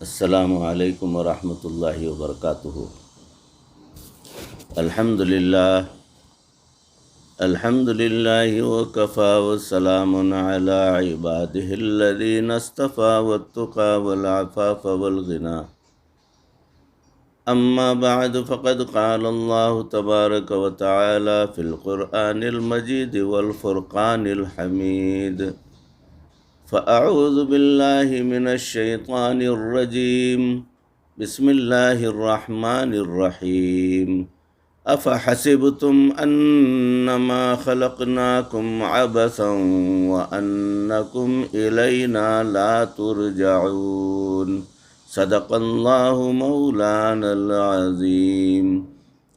السلام علیکم ورحمۃ اللہ وبرکاتہ۔ الحمد للہ وکفی وسلام علی عبادہ الذین اصطفی والتقی والعفاف والغنی، اما بعد فقد قال اللہ تبارک وتعالی فی القرآن المجید والفرقان الحمید، فأعوذ باللہ من الشیطان الرجیم، بسم اللہ الرحمن الرحیم۔ افحسبتم انما خلقناکم عبثا وانکم الینا لا ترجعون، صدق اللہ مولانا العظیم۔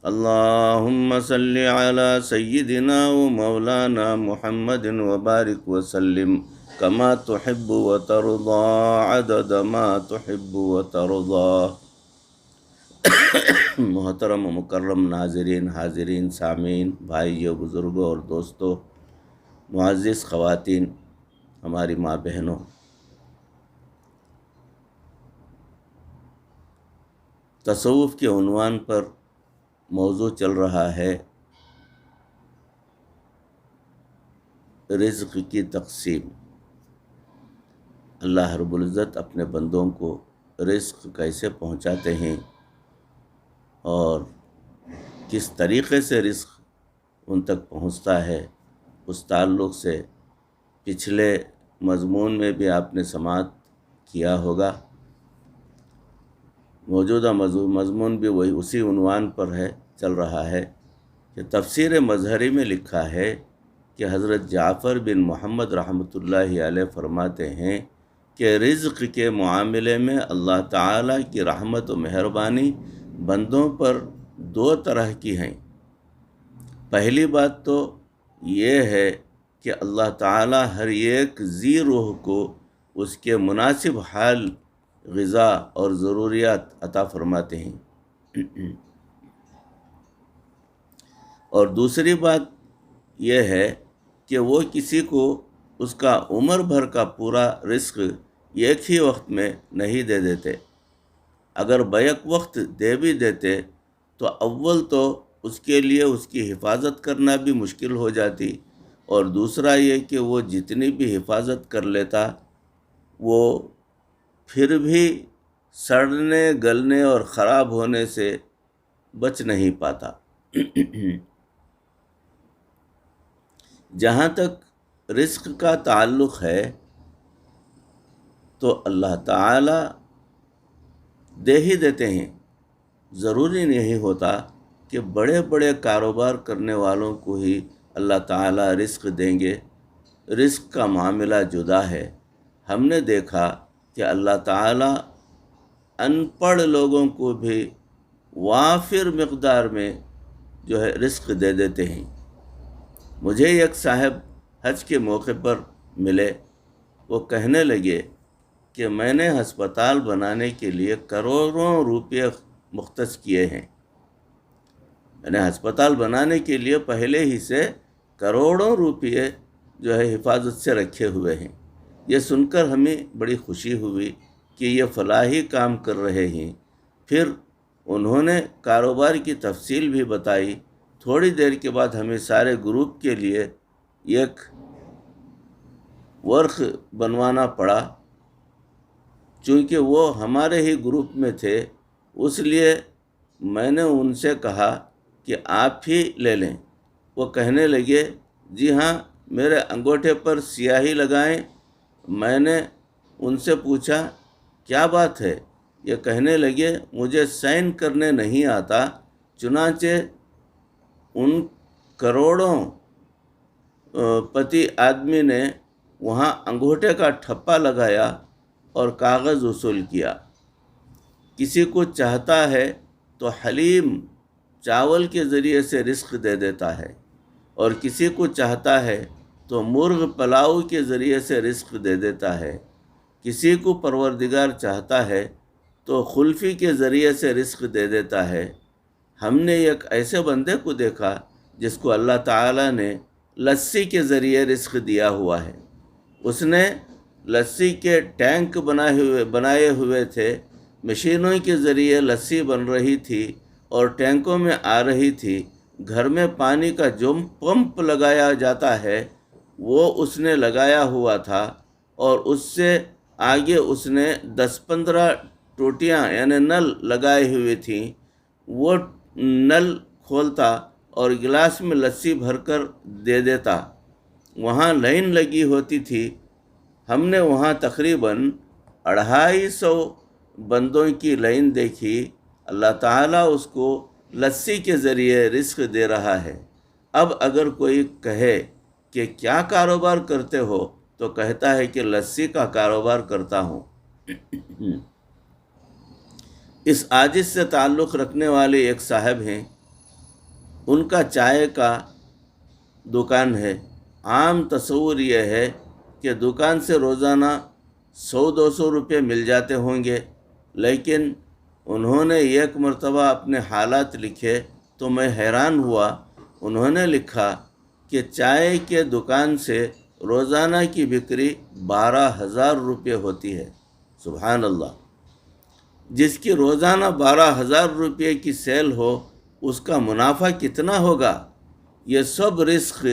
اللہم صل علی سیدنا و مولانا محمد وبارک وسلم کما تحب وترضى عدد ما تحب وترضى۔ محترم و مکرم ناظرین، حاضرین، سامعین، بھائیوں، بزرگوں اور دوستوں، معزز خواتین، ہماری ماں بہنوں، تصوف کے عنوان پر موضوع چل رہا ہے رزق کی تقسیم۔ اللہ رب العزت اپنے بندوں کو رزق کیسے پہنچاتے ہیں اور کس طریقے سے رزق ان تک پہنچتا ہے، اس تعلق سے پچھلے مضمون میں بھی آپ نے سماعت کیا ہوگا۔ موجودہ مضمون بھی وہی اسی عنوان پر ہے، چل رہا ہے کہ تفسیر مظہری میں لکھا ہے کہ حضرت جعفر بن محمد رحمۃ اللہ علیہ فرماتے ہیں کہ رزق کے معاملے میں اللہ تعالیٰ کی رحمت و مہربانی بندوں پر دو طرح کی ہیں۔ پہلی بات تو یہ ہے کہ اللہ تعالیٰ ہر ایک ذی روح کو اس کے مناسب حال، غذا اور ضروریات عطا فرماتے ہیں، اور دوسری بات یہ ہے کہ وہ کسی کو اس کا عمر بھر کا پورا رزق ایک ہی وقت میں نہیں دے دیتے۔ اگر بیک وقت دے بھی دیتے تو اول تو اس کے لیے اس کی حفاظت کرنا بھی مشکل ہو جاتی، اور دوسرا یہ کہ وہ جتنی بھی حفاظت کر لیتا وہ پھر بھی سڑنے، گلنے اور خراب ہونے سے بچ نہیں پاتا۔ جہاں تک رزق کا تعلق ہے تو اللہ تعالیٰ دے ہی دیتے ہیں۔ ضروری نہیں ہوتا کہ بڑے بڑے کاروبار کرنے والوں کو ہی اللہ تعالیٰ رزق دیں گے۔ رزق کا معاملہ جدا ہے۔ ہم نے دیکھا کہ اللہ تعالیٰ ان پڑھ لوگوں کو بھی وافر مقدار میں جو ہے رزق دے دیتے ہیں۔ مجھے ایک صاحب حج کے موقع پر ملے، وہ کہنے لگے کہ میں نے ہسپتال بنانے کے لیے کروڑوں روپے مختص کیے ہیں۔ میں نے ہسپتال بنانے کے لیے پہلے ہی سے کروڑوں روپے جو ہے حفاظت سے رکھے ہوئے ہیں۔ یہ سن کر ہمیں بڑی خوشی ہوئی کہ یہ فلاحی کام کر رہے ہیں۔ پھر انہوں نے کاروبار کی تفصیل بھی بتائی۔ تھوڑی دیر کے بعد ہمیں سارے گروپ کے لیے ایک ورق بنوانا پڑا، چونکہ وہ ہمارے ہی گروپ میں تھے، اس لیے میں نے ان سے کہا کہ آپ ہی لے لیں۔ وہ کہنے لگے جی ہاں، میرے انگوٹھے پر سیاہی لگائیں۔ میں نے ان سے پوچھا کیا بات ہے؟ یہ کہنے لگے مجھے سائن کرنے نہیں آتا، چنانچہ ان کروڑوں پتی آدمی نے وہاں انگوٹھے کا ٹھپا لگایا اور کاغذ وصول کیا۔ کسی کو چاہتا ہے تو حلیم چاول کے ذریعے سے رزق دے دیتا ہے، اور کسی کو چاہتا ہے تو مرغ پلاؤ کے ذریعے سے رزق دے دیتا ہے۔ کسی کو پروردگار چاہتا ہے تو خلفی کے ذریعے سے رزق دے دیتا ہے۔ ہم نے ایک ایسے بندے کو دیکھا جس کو اللہ تعالیٰ نے لسی کے ذریعے رزق دیا ہوا ہے۔ اس نے لسی کے ٹینک بنائے ہوئے تھے، مشینوں کے ذریعے لسی بن رہی تھی اور ٹینکوں میں آ رہی تھی۔ گھر میں پانی کا جو پمپ لگایا جاتا ہے وہ اس نے لگایا ہوا تھا، اور اس سے آگے اس نے 10-15 ٹوٹیاں یعنی نل لگائے ہوئے تھیں۔ وہ نل کھولتا اور گلاس میں لسی بھر کر دے دیتا۔ وہاں لائن لگی ہوتی تھی۔ ہم نے وہاں تقریباً 250 بندوں کی لائن دیکھی۔ اللہ تعالیٰ اس کو لسی کے ذریعے رزق دے رہا ہے۔ اب اگر کوئی کہے کہ کیا کاروبار کرتے ہو تو کہتا ہے کہ لسی کا کاروبار کرتا ہوں۔ اس عاجز سے تعلق رکھنے والے ایک صاحب ہیں، ان کا چائے کا دکان ہے۔ عام تصور یہ ہے کہ دکان سے روزانہ 100-200 روپے مل جاتے ہوں گے، لیکن انہوں نے ایک مرتبہ اپنے حالات لکھے تو میں حیران ہوا۔ انہوں نے لکھا کہ چائے کے دکان سے روزانہ کی بکری 12,000 روپے ہوتی ہے۔ سبحان اللہ! جس کی روزانہ 12,000 روپے کی سیل ہو، اس کا منافع کتنا ہوگا؟ یہ سب رزق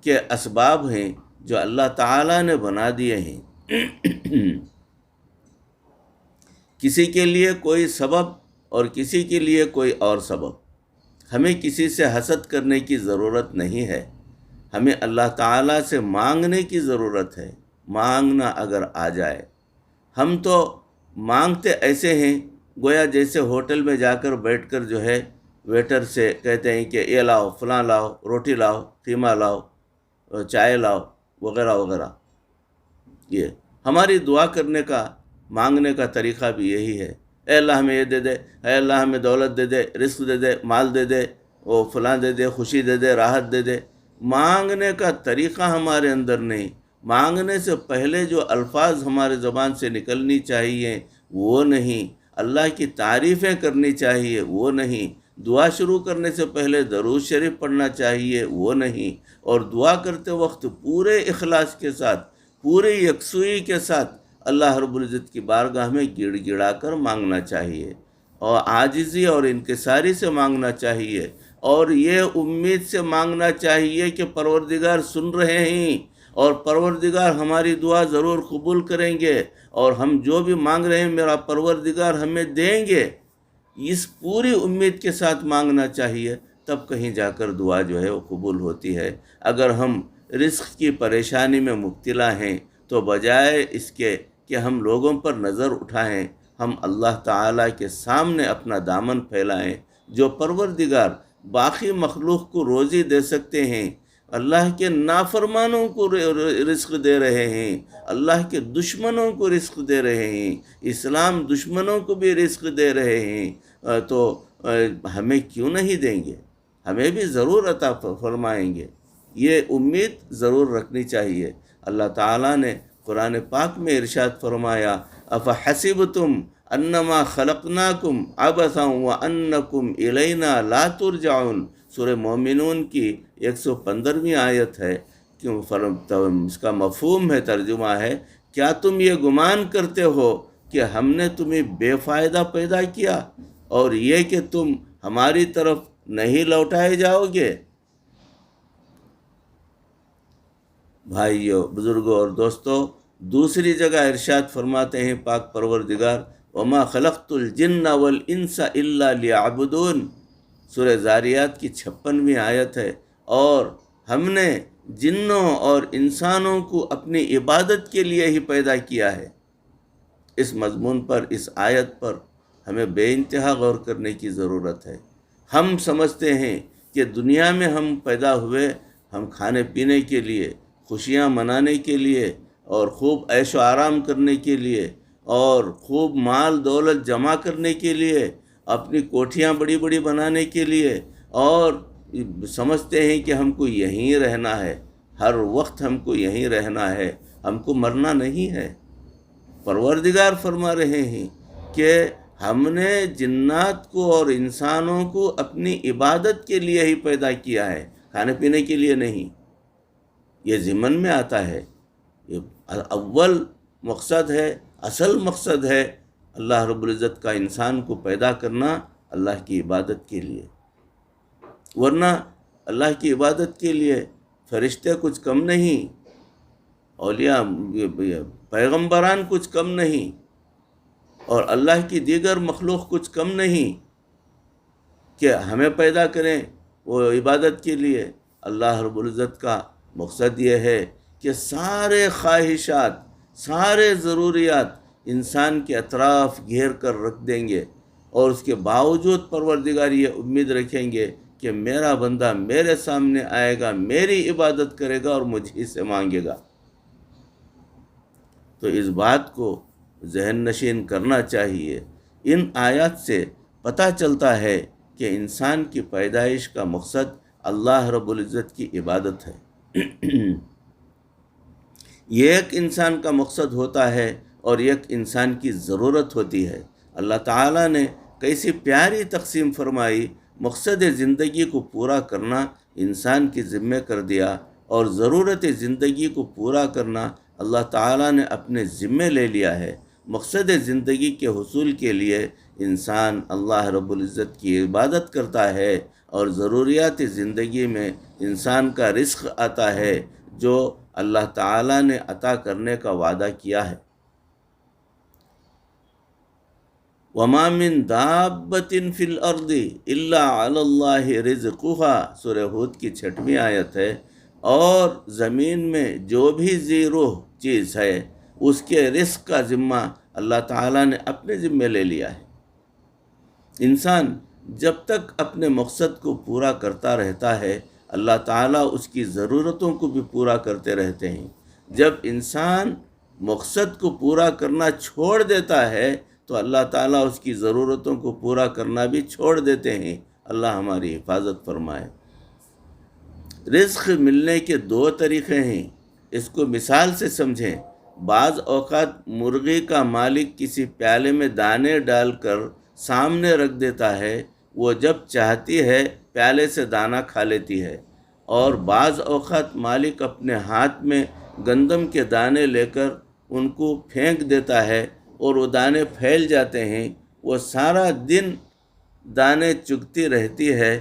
کے اسباب ہیں جو اللہ تعالیٰ نے بنا دیے ہیں۔ کسی کے لیے کوئی سبب اور کسی کے لیے کوئی اور سبب۔ ہمیں کسی سے حسد کرنے کی ضرورت نہیں ہے، ہمیں اللہ تعالیٰ سے مانگنے کی ضرورت ہے۔ مانگنا اگر آ جائے، ہم تو مانگتے ایسے ہیں گویا جیسے ہوٹل میں جا کر بیٹھ کر جو ہے ویٹر سے کہتے ہیں کہ یہ لاؤ، فلاں لاؤ، روٹی لاؤ، قیمہ لاؤ، چائے لاؤ، وغیرہ وغیرہ۔ یہ ہماری دعا کرنے کا، مانگنے کا طریقہ بھی یہی ہے۔ اے اللہ ہمیں یہ دے دے، اے اللہ ہمیں دولت دے دے، رزق دے دے، مال دے دے، وہ فلاں دے دے، خوشی دے دے، راحت دے دے۔ مانگنے کا طریقہ ہمارے اندر نہیں۔ مانگنے سے پہلے جو الفاظ ہمارے زبان سے نکلنی چاہیے وہ نہیں، اللہ کی تعریفیں کرنی چاہیے وہ نہیں، دعا شروع کرنے سے پہلے درود شریف پڑھنا چاہیے وہ نہیں، اور دعا کرتے وقت پورے اخلاص کے ساتھ، پوری یکسوئی کے ساتھ اللہ رب العزت کی بارگاہ میں گڑ گڑا کر مانگنا چاہیے، اور عاجزی اور انکساری سے مانگنا چاہیے، اور یہ امید سے مانگنا چاہیے کہ پروردگار سن رہے ہیں اور پروردگار ہماری دعا ضرور قبول کریں گے، اور ہم جو بھی مانگ رہے ہیں میرا پروردگار ہمیں دیں گے۔ اس پوری امید کے ساتھ مانگنا چاہیے، تب کہیں جا کر دعا جو ہے وہ قبول ہوتی ہے۔ اگر ہم رزق کی پریشانی میں مبتلا ہیں تو بجائے اس کے کہ ہم لوگوں پر نظر اٹھائیں، ہم اللہ تعالیٰ کے سامنے اپنا دامن پھیلائیں، جو پروردگار باقی مخلوق کو روزی دے سکتے ہیں، اللہ کے نافرمانوں کو رزق دے رہے ہیں، اللہ کے دشمنوں کو رزق دے رہے ہیں، اسلام دشمنوں کو بھی رزق دے رہے ہیں، تو ہمیں کیوں نہیں دیں گے؟ ہمیں بھی ضرور عطا فرمائیں گے۔ یہ امید ضرور رکھنی چاہیے۔ اللہ تعالیٰ نے قرآن پاک میں ارشاد فرمایا، افحسبتم انما خلقناکم عبثا وانکم الینا لا ترجعون۔ سورہ مومنون کی 115ویں آیت ہے، اس کا مفہوم ہے، ترجمہ ہے، کیا تم یہ گمان کرتے ہو کہ ہم نے تمہیں بے فائدہ پیدا کیا اور یہ کہ تم ہماری طرف نہیں لوٹائے جاؤ گے؟ بھائیو، بزرگوں اور دوستو، دوسری جگہ ارشاد فرماتے ہیں پاک پروردگار، وَمَا خَلَقْتُ الْجِنَّ وَالْإِنسَ إِلَّا لِيَعْبُدُونَ۔ سورہ زاریات کی 56ویں آیت ہے، اور ہم نے جنوں اور انسانوں کو اپنی عبادت کے لیے ہی پیدا کیا ہے۔ اس مضمون پر، اس آیت پر ہمیں بے انتہا غور کرنے کی ضرورت ہے۔ ہم سمجھتے ہیں کہ دنیا میں ہم پیدا ہوئے، ہم کھانے پینے کے لیے، خوشیاں منانے کے لیے، اور خوب عیش و آرام کرنے کے لیے، اور خوب مال دولت جمع کرنے کے لیے، اپنی کوٹھیاں بڑی بڑی بنانے کے لیے، اور سمجھتے ہیں کہ ہم کو یہیں رہنا ہے، ہر وقت ہم کو یہیں رہنا ہے، ہم کو مرنا نہیں ہے۔ پروردگار فرما رہے ہیں کہ ہم نے جنات کو اور انسانوں کو اپنی عبادت کے لیے ہی پیدا کیا ہے، کھانے پینے کے لیے نہیں۔ یہ ضمن میں آتا ہے، یہ اول مقصد ہے، اصل مقصد ہے اللہ رب العزت کا انسان کو پیدا کرنا اللہ کی عبادت کے لیے، ورنہ اللہ کی عبادت کے لیے فرشتے کچھ کم نہیں، اولیاء پیغمبران کچھ کم نہیں، اور اللہ کی دیگر مخلوق کچھ کم نہیں کہ ہمیں پیدا کریں وہ عبادت کے لیے۔ اللہ رب العزت کا مقصد یہ ہے کہ سارے خواہشات، سارے ضروریات انسان کے اطراف گھیر کر رکھ دیں گے، اور اس کے باوجود پروردگار یہ امید رکھیں گے کہ میرا بندہ میرے سامنے آئے گا، میری عبادت کرے گا اور مجھ سے مانگے گا۔ تو اس بات کو ذہن نشین کرنا چاہیے۔ ان آیات سے پتہ چلتا ہے کہ انسان کی پیدائش کا مقصد اللہ رب العزت کی عبادت ہے۔ یہ ایک انسان کا مقصد ہوتا ہے اور ایک انسان کی ضرورت ہوتی ہے۔ اللہ تعالیٰ نے کیسی پیاری تقسیم فرمائی، مقصد زندگی کو پورا کرنا انسان کی ذمہ کر دیا، اور ضرورت زندگی کو پورا کرنا اللہ تعالیٰ نے اپنے ذمہ لے لیا ہے۔ مقصد زندگی کے حصول کے لیے انسان اللہ رب العزت کی عبادت کرتا ہے، اور ضروریات زندگی میں انسان کا رزق آتا ہے جو اللہ تعالیٰ نے عطا کرنے کا وعدہ کیا ہے۔ وَمَا مِن دَابَّةٍ فِي الْأَرْضِ إِلَّا عَلَى اللَّهِ رِزْقُهَا، سورہ ہود کی 6ویں آیت ہے۔ اور زمین میں جو بھی ذی روح چیز ہے اس کے رزق کا ذمہ اللہ تعالیٰ نے اپنے ذمہ لے لیا ہے۔ انسان جب تک اپنے مقصد کو پورا کرتا رہتا ہے، اللہ تعالیٰ اس کی ضرورتوں کو بھی پورا کرتے رہتے ہیں۔ جب انسان مقصد کو پورا کرنا چھوڑ دیتا ہے تو اللہ تعالیٰ اس کی ضرورتوں کو پورا کرنا بھی چھوڑ دیتے ہیں۔ اللہ ہماری حفاظت فرمائے۔ رزق ملنے کے 2 طریقے ہیں، اس کو مثال سے سمجھیں۔ بعض اوقات مرغی کا مالک کسی پیالے میں دانے ڈال کر سامنے رکھ دیتا ہے، وہ جب چاہتی ہے پیالے سے دانہ کھا لیتی ہے، اور بعض اوقات مالک اپنے ہاتھ میں گندم کے دانے لے کر ان کو پھینک دیتا ہے اور وہ دانے پھیل جاتے ہیں، وہ سارا دن دانے چگتی رہتی ہے۔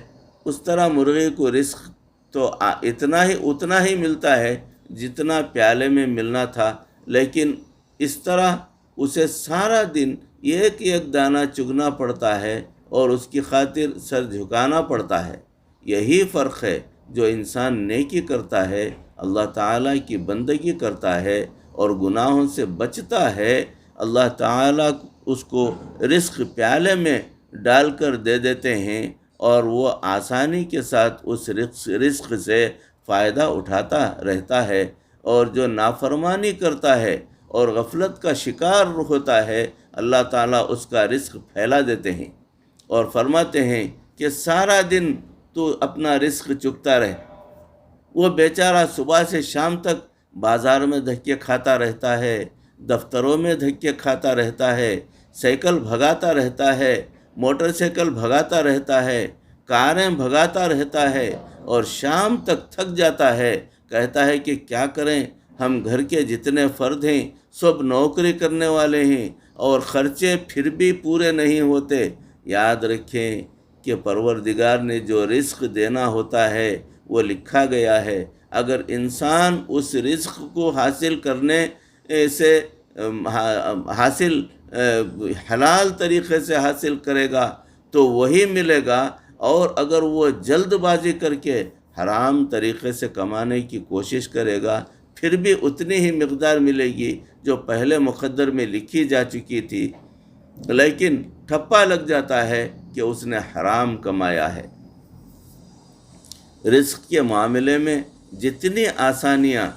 اس طرح مرغی کو رزق تو اتنا ہی ملتا ہے جتنا پیالے میں ملنا تھا، لیکن اس طرح اسے سارا دن ایک ایک دانہ چگنا پڑتا ہے اور اس کی خاطر سر جھکانا پڑتا ہے۔ یہی فرق ہے، جو انسان نیکی کرتا ہے، اللہ تعالیٰ کی بندگی کرتا ہے اور گناہوں سے بچتا ہے، اللہ تعالیٰ اس کو رزق پیالے میں ڈال کر دے دیتے ہیں، اور وہ آسانی کے ساتھ اس رزق سے فائدہ اٹھاتا رہتا ہے۔ اور جو نافرمانی کرتا ہے اور غفلت کا شکار ہوتا ہے، اللہ تعالیٰ اس کا رزق پھیلا دیتے ہیں اور فرماتے ہیں کہ سارا دن تو اپنا رزق چگتا رہے۔ وہ بیچارہ صبح سے شام تک بازار میں دھکے کھاتا رہتا ہے، دفتروں میں دھکے کھاتا رہتا ہے، سائیکل بھگاتا رہتا ہے، موٹر سائیکل بھگاتا رہتا ہے، کاریں بھگاتا رہتا ہے، اور شام تک تھک جاتا ہے۔ کہتا ہے کہ کیا کریں، ہم گھر کے جتنے فرد ہیں سب نوکری کرنے والے ہیں اور خرچے پھر بھی پورے نہیں ہوتے۔ یاد رکھیں کہ پروردگار نے جو رزق دینا ہوتا ہے وہ لکھا گیا ہے۔ اگر انسان اس رزق کو حاصل کرنے سے حلال طریقے سے حاصل کرے گا تو وہی ملے گا، اور اگر وہ جلد بازی کر کے حرام طریقے سے کمانے کی کوشش کرے گا پھر بھی اتنی ہی مقدار ملے گی جو پہلے مقدر میں لکھی جا چکی تھی، لیکن ٹھپا لگ جاتا ہے کہ اس نے حرام کمایا ہے۔ رزق کے معاملے میں جتنی آسانیاں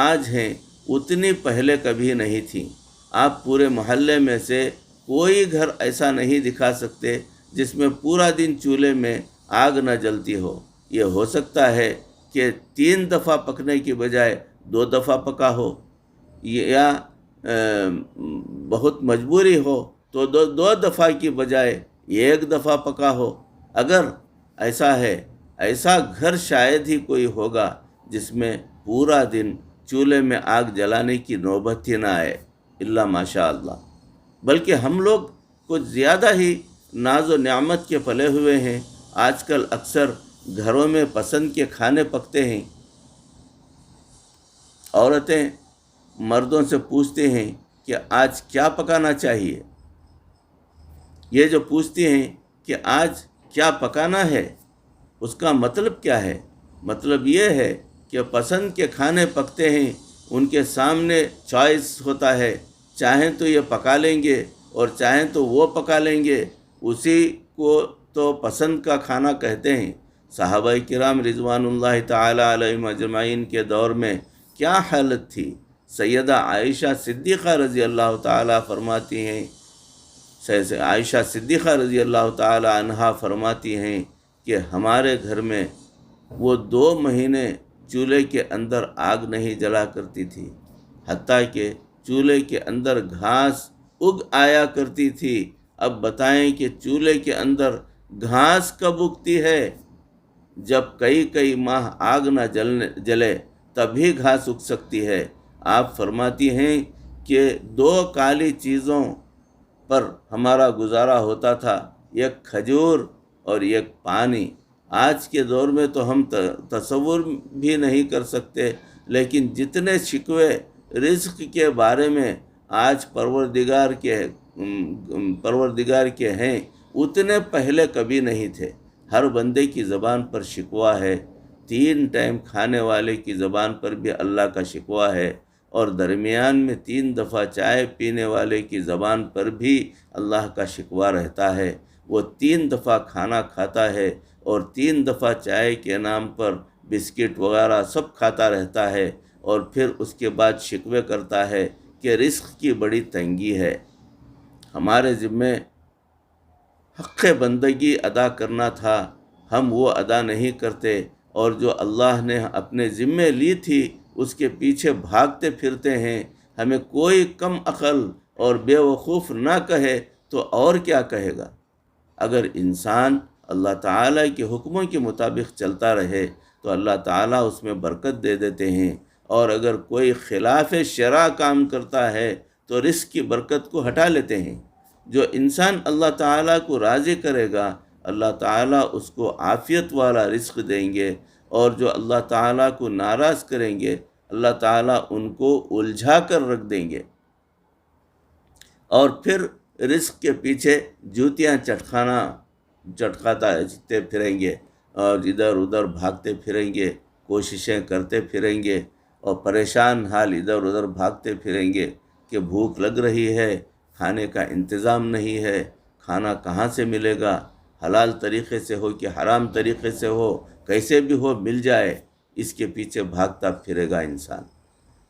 آج ہیں اتنی پہلے کبھی نہیں تھیں۔ آپ پورے محلے میں سے کوئی گھر ایسا نہیں دکھا سکتے جس میں پورا دن چولہے میں آگ نہ جلتی ہو۔ یہ ہو سکتا ہے کہ 3 دفعہ پکنے کی بجائے 2 دفعہ پکا ہو، یا بہت مجبوری ہو تو 2 دفعہ کی بجائے 1 دفعہ پکا ہو۔ اگر ایسا ہے، ایسا گھر شاید ہی کوئی ہوگا جس میں پورا دن چولہے میں آگ جلانے کی نوبت ہی نہ آئے، الا ماشاء اللہ۔ بلکہ ہم لوگ کچھ زیادہ ہی ناز و نعمت کے پلے ہوئے ہیں۔ آج کل اکثر گھروں میں پسند کے کھانے پکتے ہیں۔ عورتیں مردوں سے پوچھتے ہیں کہ آج کیا پکانا چاہیے۔ یہ جو پوچھتی ہیں کہ آج کیا پکانا ہے، اس کا مطلب کیا ہے؟ مطلب یہ ہے کہ پسند کے کھانے پکتے ہیں، ان کے سامنے چوائس ہوتا ہے، چاہیں تو یہ پکا لیں گے اور چاہیں تو وہ پکا لیں گے، اسی کو تو پسند کا کھانا کہتے ہیں۔ صحابہ کرام رضوان اللہ تعالی علیہم اجمعین کے دور میں کیا حالت تھی؟ سیدہ عائشہ صدیقہ رضی اللہ تعالی فرماتی ہیں، عائشہ صدیقہ رضی اللہ تعالی عنہا فرماتی ہیں کہ ہمارے گھر میں وہ 2 مہینے چولہے کے اندر آگ نہیں جلا کرتی تھی، حتیٰ کہ چولہے کے اندر گھاس اگ آیا کرتی تھی۔ اب بتائیں کہ چولہے کے اندر گھاس کب اگتی ہے؟ جب کئی ماہ آگ نہ جلے تبھی گھاس اگ سکتی ہے۔ آپ فرماتی ہیں کہ 2 کالی چیزوں پر ہمارا گزارا ہوتا تھا، ایک کھجور اور ایک پانی۔ آج کے دور میں تو ہم تصور بھی نہیں کر سکتے، لیکن جتنے شکوے رزق کے بارے میں آج پروردگار کے ہیں، اتنے پہلے کبھی نہیں تھے۔ ہر بندے کی زبان پر شکوہ ہے، 3 ٹائم کھانے والے کی زبان پر بھی اللہ کا شکوہ ہے، اور درمیان میں 3 دفعہ چائے پینے والے کی زبان پر بھی اللہ کا شکوہ رہتا ہے۔ وہ 3 دفعہ کھانا کھاتا ہے اور 3 دفعہ چائے کے نام پر بسکٹ وغیرہ سب کھاتا رہتا ہے، اور پھر اس کے بعد شکوے کرتا ہے کہ رزق کی بڑی تنگی ہے۔ ہمارے ذمے حق بندگی ادا کرنا تھا، ہم وہ ادا نہیں کرتے، اور جو اللہ نے اپنے ذمے لی تھی اس کے پیچھے بھاگتے پھرتے ہیں۔ ہمیں کوئی کم عقل اور بے وقوف نہ کہے تو اور کیا کہے گا؟ اگر انسان اللہ تعالیٰ کے حکموں کے مطابق چلتا رہے تو اللہ تعالیٰ اس میں برکت دے دیتے ہیں، اور اگر کوئی خلاف شرع کام کرتا ہے تو رزق کی برکت کو ہٹا لیتے ہیں۔ جو انسان اللہ تعالیٰ کو راضی کرے گا، اللہ تعالیٰ اس کو عافیت والا رزق دیں گے، اور جو اللہ تعالیٰ کو ناراض کریں گے اللہ تعالیٰ ان کو الجھا کر رکھ دیں گے، اور پھر رزق کے پیچھے جوتیاں چٹکاتے پھریں گے، اور ادھر ادھر بھاگتے پھریں گے، کوششیں کرتے پھریں گے، اور پریشان حال ادھر ادھر بھاگتے پھریں گے کہ بھوک لگ رہی ہے، کھانے کا انتظام نہیں ہے، کھانا کہاں سے ملے گا، حلال طریقے سے ہو کہ حرام طریقے سے ہو، کیسے بھی ہو مل جائے، اس کے پیچھے بھاگتا پھرے گا انسان۔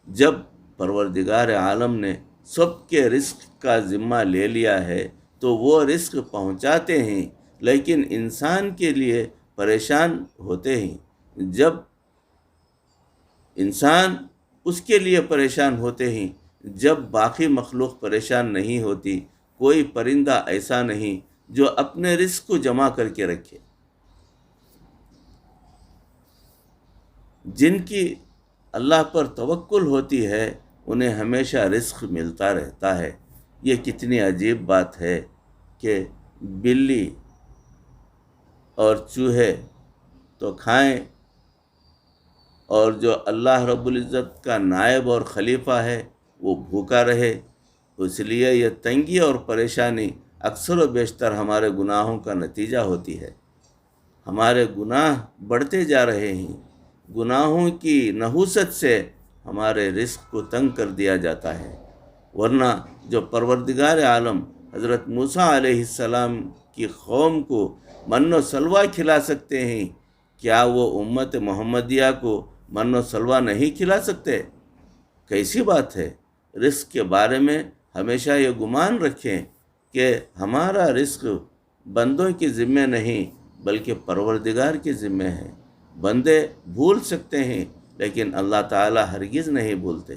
جب پروردگار عالم نے سب کے رزق کا ذمہ لے لیا ہے تو وہ رزق پہنچاتے ہیں، لیکن انسان کے لیے پریشان ہوتے ہیں۔ جب انسان اس کے لیے پریشان ہوتے ہیں جب باقی مخلوق پریشان نہیں ہوتی۔ کوئی پرندہ ایسا نہیں جو اپنے رزق کو جمع کر کے رکھے۔ جن کی اللہ پر توکل ہوتی ہے انہیں ہمیشہ رزق ملتا رہتا ہے۔ یہ کتنی عجیب بات ہے کہ بلی اور چوہے تو کھائیں، اور جو اللہ رب العزت کا نائب اور خلیفہ ہے وہ بھوکا رہے۔ اس لیے یہ تنگی اور پریشانی اکثر و بیشتر ہمارے گناہوں کا نتیجہ ہوتی ہے۔ ہمارے گناہ بڑھتے جا رہے ہیں، گناہوں کی نحوست سے ہمارے رزق کو تنگ کر دیا جاتا ہے، ورنہ جو پروردگار عالم حضرت موسیٰ علیہ السلام کی قوم کو من و سلوہ کھلا سکتے ہیں، کیا وہ امت محمدیہ کو من و سلوہ نہیں کھلا سکتے؟ کیسی بات ہے؟ رزق کے بارے میں ہمیشہ یہ گمان رکھیں کہ ہمارا رزق بندوں کے ذمہ نہیں بلکہ پروردگار کے ذمہ ہے۔ بندے بھول سکتے ہیں لیکن اللہ تعالیٰ ہرگز نہیں بھولتے۔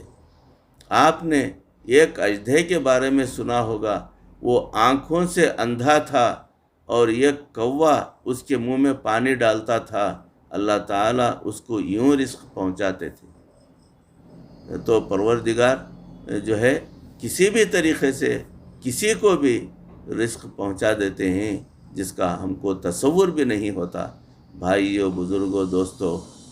آپ نے ایک اژدھے کے بارے میں سنا ہوگا، وہ آنکھوں سے اندھا تھا اور ایک کوا اس کے منہ میں پانی ڈالتا تھا، اللہ تعالیٰ اس کو یوں رزق پہنچاتے تھے۔ تو پروردگار جو ہے کسی بھی طریقے سے کسی کو بھی رزق پہنچا دیتے ہیں جس کا ہم کو تصور بھی نہیں ہوتا۔ بھائیو، بزرگوں، دوستو،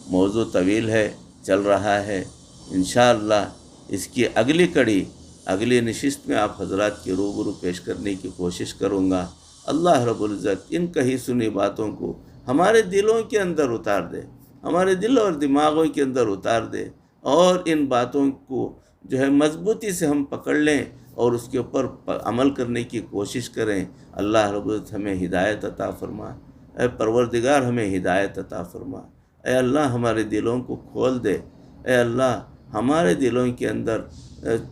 موضوع طویل ہے، چل رہا ہے، انشاءاللہ اس کی اگلی کڑی، اگلی نشست میں آپ حضرات کے روبرو پیش کرنے کی کوشش کروں گا۔ اللہ رب العزت ان کہی سنی باتوں کو ہمارے دلوں کے اندر اتار دے، ہمارے دل اور دماغوں کے اندر اتار دے، اور ان باتوں کو جو ہے مضبوطی سے ہم پکڑ لیں اور اس کے اوپر عمل کرنے کی کوشش کریں۔ اللہ رب العزت ہمیں ہدایت عطا فرما۔ اے پروردگار ہمیں ہدایت عطا فرما۔ اے اللہ ہمارے دلوں کو کھول دے۔ اے اللہ ہمارے دلوں کے اندر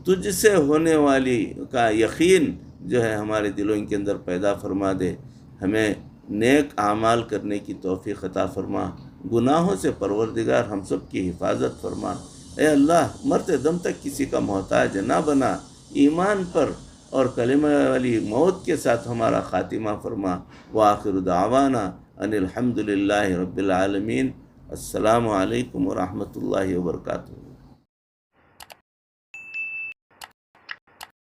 تجھ سے ہونے والی کا یقین جو ہے ہمارے دلوں کے اندر پیدا فرما دے۔ ہمیں نیک اعمال کرنے کی توفیق عطا فرما۔ گناہوں سے پروردگار ہم سب کی حفاظت فرما۔ اے اللہ مرتے دم تک کسی کا محتاج نہ بنا، ایمان پر اور کلمہ والی موت کے ساتھ ہمارا خاتمہ فرما۔ وآخر دعوانا ان الحمد للہ رب العالمین۔ السلام علیکم ورحمۃ اللہ وبرکاتہ۔